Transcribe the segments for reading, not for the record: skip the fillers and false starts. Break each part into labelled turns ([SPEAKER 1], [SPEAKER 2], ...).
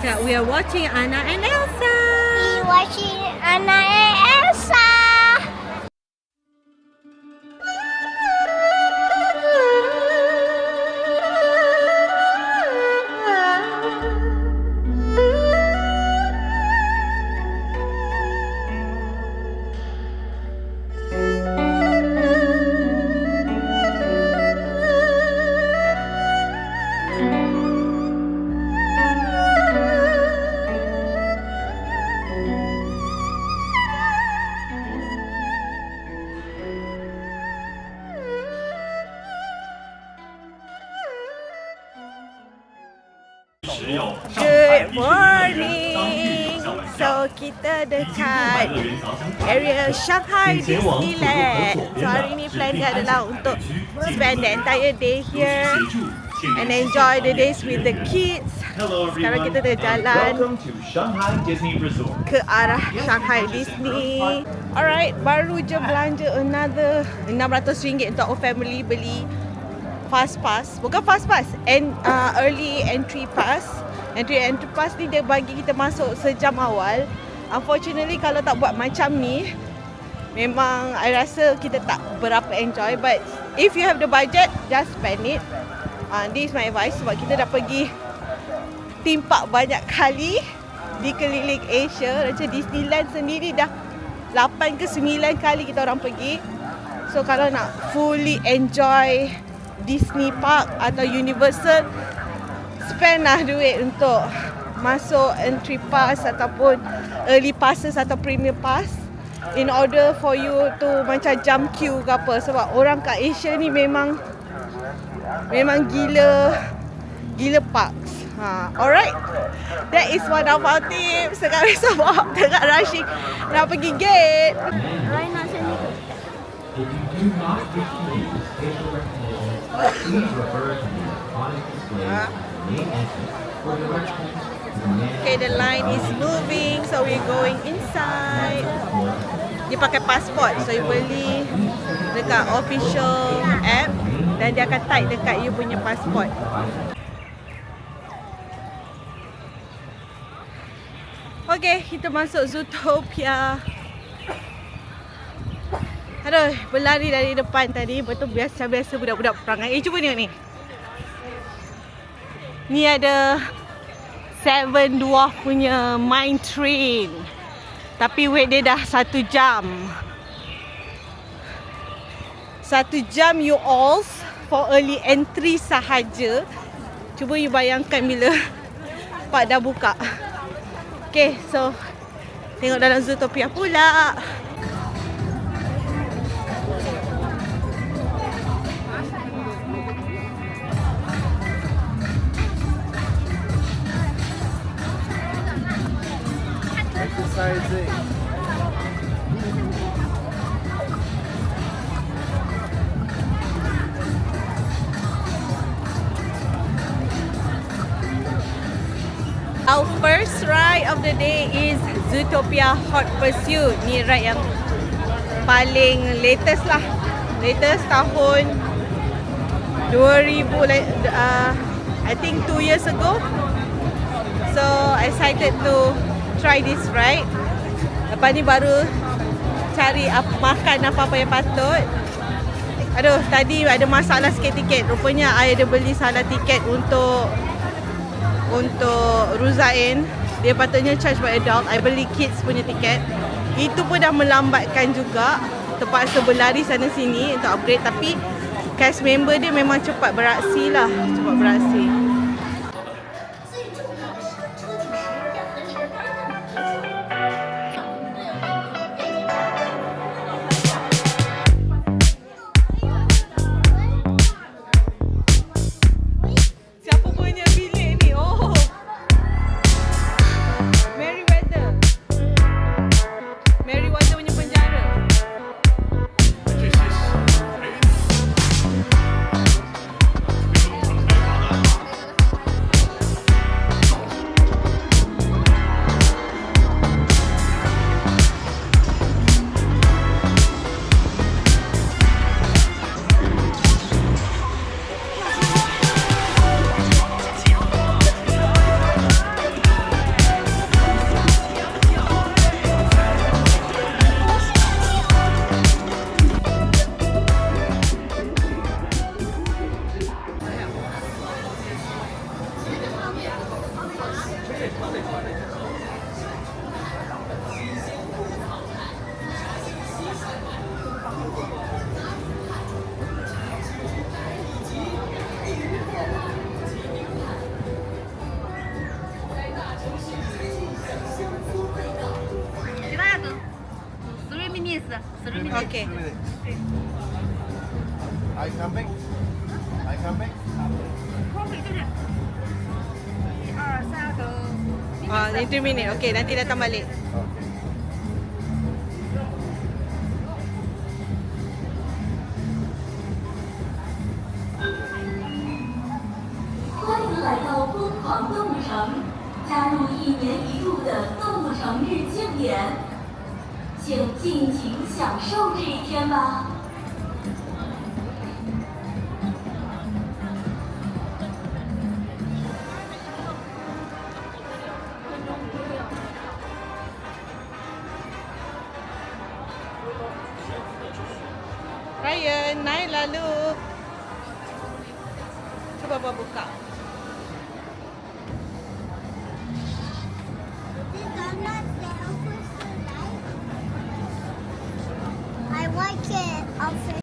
[SPEAKER 1] Yeah, we are watching Anna and Elsa.
[SPEAKER 2] We watching Anna and Elsa.
[SPEAKER 1] Good morning. So kita dekat area Shanghai Disneyland. So hari ni plan dia adalah untuk spend the entire day here and enjoy the days with the kids. Sekarang kita dah jalan ke arah Shanghai Disney. Alright, baru je belanja another RM600 untuk our family beli fast pass. Bukan fast pass, early entry pass. Entry pass ni dia bagi kita masuk sejam awal. Unfortunately kalau tak buat macam ni, memang I rasa kita tak berapa enjoy. But if you have the budget, just spend it. This is my advice sebab kita dah pergi theme park banyak kali di keliling Asia. Macam Disneyland sendiri dah 8 ke 9 kali kita orang pergi. So kalau nak fully enjoy Disney Park atau Universal, spend lah duit untuk masuk entry pass ataupun early passes atau premium pass in order for you to macam jump queue ke apa. Sebab orang kat Asia ni memang gila parks. Alright, that is one of our tips. Sekarang sebab tengah rushing nak pergi gate.
[SPEAKER 2] Right now, send me.
[SPEAKER 3] If you do not receive special recognition, please refer to the electronic display at the main entrance for directions to the main.
[SPEAKER 1] Okay, the line is moving, so we're going inside. Dia pakai passport, so you beli dekat official app dan dia akan type dekat you punya passport. Okay, kita masuk Zootopia. Aduh, berlari dari depan tadi betul biasa-biasa budak-budak perangai. Cuba tengok ni. Ni ada Seven Dwarf punya mine train. Tapi wait dia dah 1 jam. 1 jam you all for early entry sahaja. Cuba you bayangkan bila park dah buka. Okay, so tengok dalam Zootopia pula. Our first ride of the day is Zootopia Hot Pursuit. Ni ride yang paling latest lah. Latest tahun 2000, I think 2 years ago. So excited to try this ride. Lepas ni baru cari makan apa-apa yang patut. Aduh, tadi ada masalah sikit tiket. Rupanya I ada beli salah tiket untuk Ruzain. Dia patutnya charge by adult. I beli kids punya tiket. Itu pun dah melambatkan juga. Terpaksa berlari sana sini untuk upgrade. Tapi cast member dia memang cepat beraksi lah. Cepat beraksi. Okay.
[SPEAKER 4] Are you coming? Are you coming?
[SPEAKER 1] Ah, 3 minit. Okay, nanti datang balik.
[SPEAKER 4] Okay.
[SPEAKER 5] 欢迎来到疯狂动物城，加入1年1度的动物城日庆典，请尽情享受这一天吧。
[SPEAKER 1] Ryan, naik lalu. Cuba Abang buka.
[SPEAKER 2] I like it. I'll say.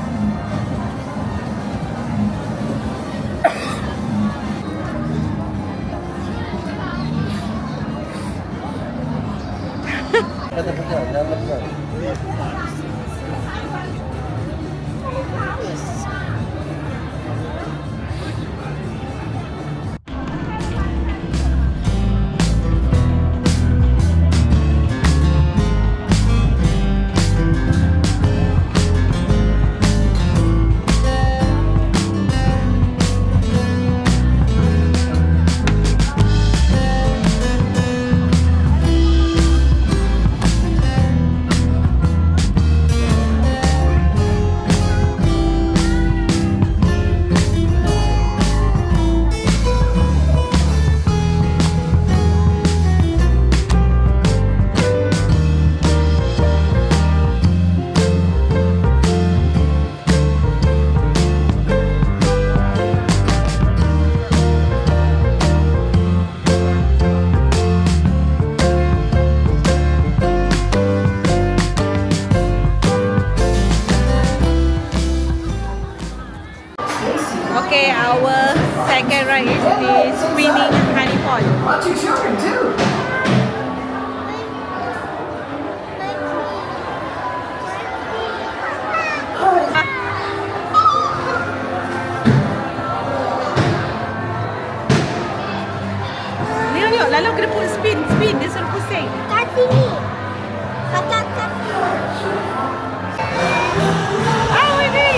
[SPEAKER 1] Okay, our second ride is the spinning honey pond.
[SPEAKER 6] Brought your children too.
[SPEAKER 1] Lihat, lalu kena put spin, dia suruh pusing.
[SPEAKER 2] Kat sini. Kakak kat sini.
[SPEAKER 1] Ah, ini.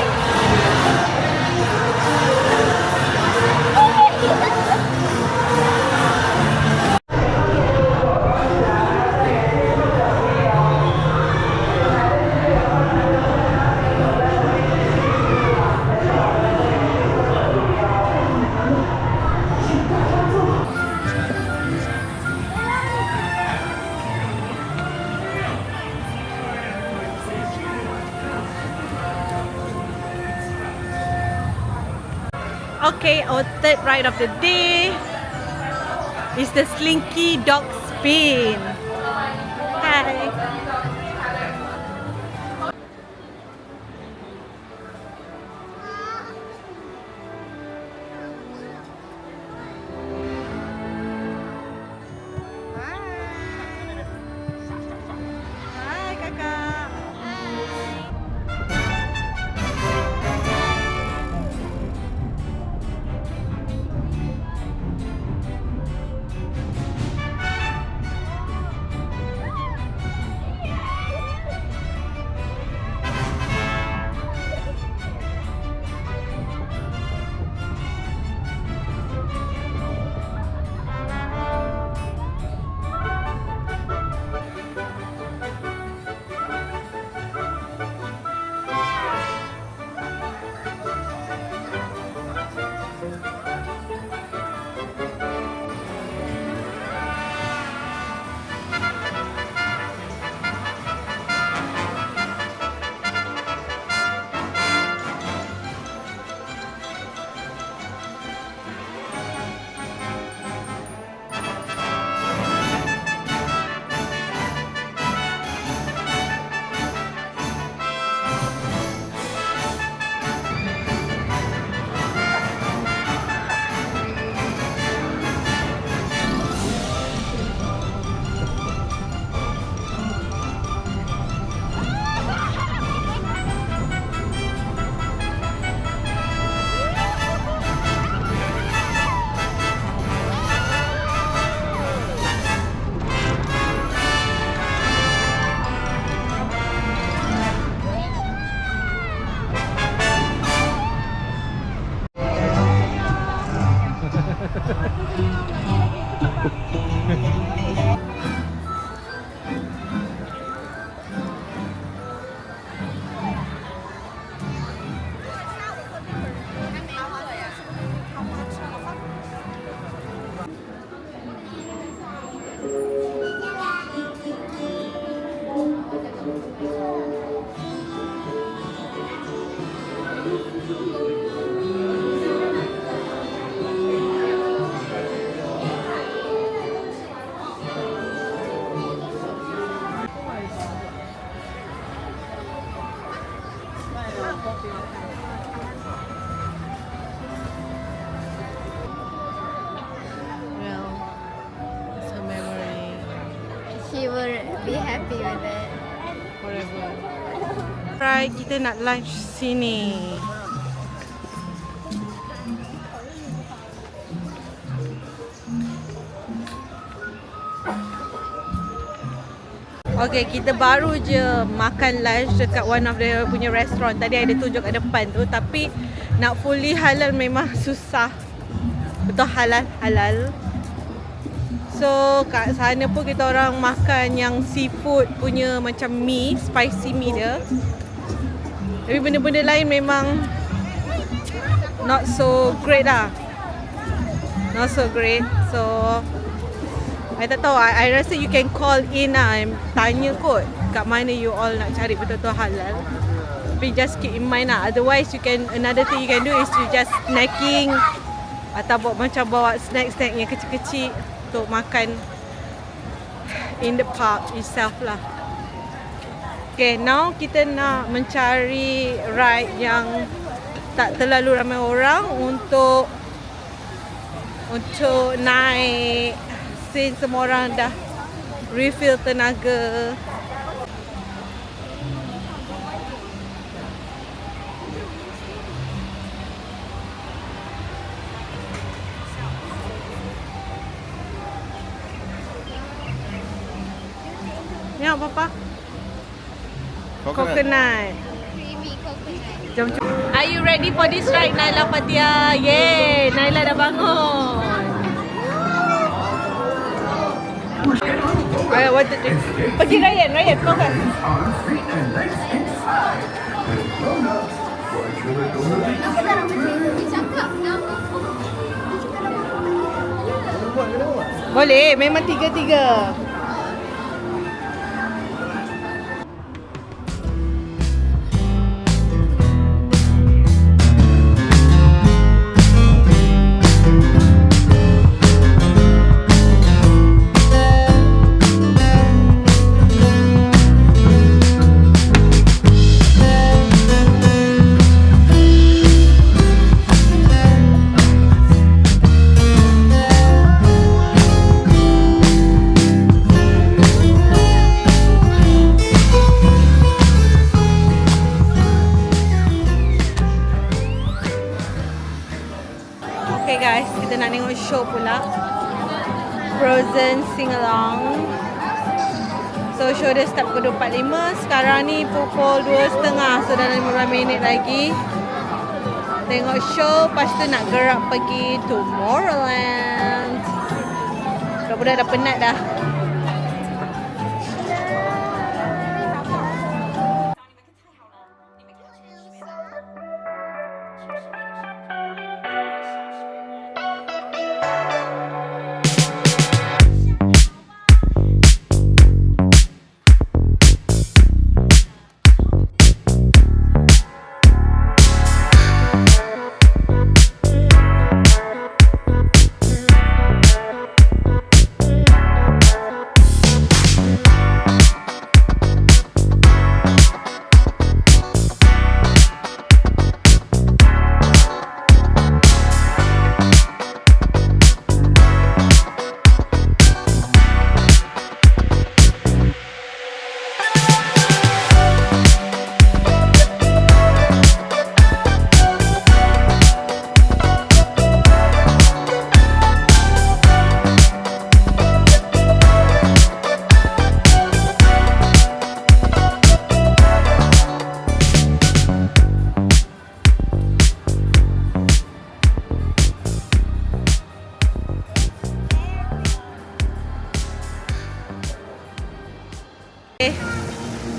[SPEAKER 1] Okay, our third ride of the day is the Slinky Dog Spin. Hi. Hai kakak.
[SPEAKER 2] be happy with it.
[SPEAKER 1] Whatever. Right, kita nak lunch sini. Okay, kita baru je makan lunch dekat one of the punya restaurant. Tadi ada tunjuk kat depan tu, tapi nak fully halal memang susah. Betul, halal. So kat sana pun kita orang makan yang seafood punya macam mi, spicy mi dia. Tapi benda-benda lain memang not so great lah. Not so great. So I tak tahu, I rasa you can call in lah, tanya kot kat mana you all nak cari betul-betul halal. Tapi just keep in mind lah, otherwise another thing you can do is to just snacking atau bawa snack-snack yang kecil-kecil untuk makan in the park itself lah. Okay, now kita nak mencari ride yang tak terlalu ramai orang untuk naik, since semua orang dah refill tenaga. Ni apa Papa? Coconut.
[SPEAKER 2] Creamy coconut.
[SPEAKER 1] Jom. Are you ready for this ride, Naila Fatia? Yay! Naila dah bangun. Ayo, what to do? Pergi Ryan, kau kan?
[SPEAKER 2] Apa dah dia cakap nama?
[SPEAKER 1] Boleh, memang tiga-tiga. Okay guys, kita nak tengok show pula. Frozen Sing Along. So show dia start pukul 2.45. Sekarang ni pukul 2.30. So dalam 15 minit lagi tengok show. Lepas tu nak gerak pergi Tomorrowland. Budak-budak dah penat dah.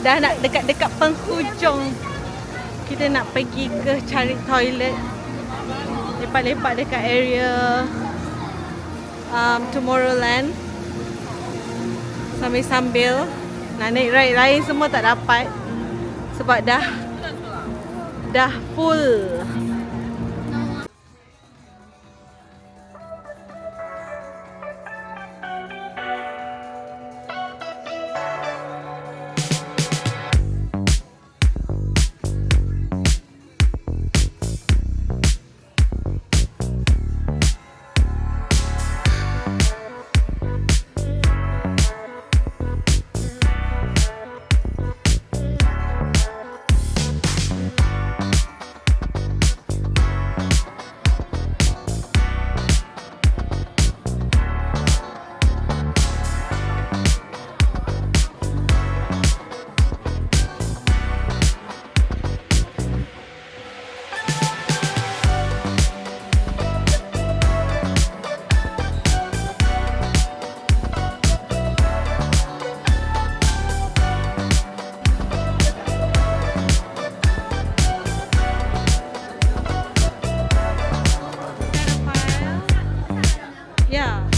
[SPEAKER 1] Dah nak dekat-dekat penghujung. Kita nak pergi ke cari toilet. Lepak-lepak dekat area Tomorrowland. Sambil-sambil nak naik ride lain semua tak dapat. Sebab dah full. Yeah.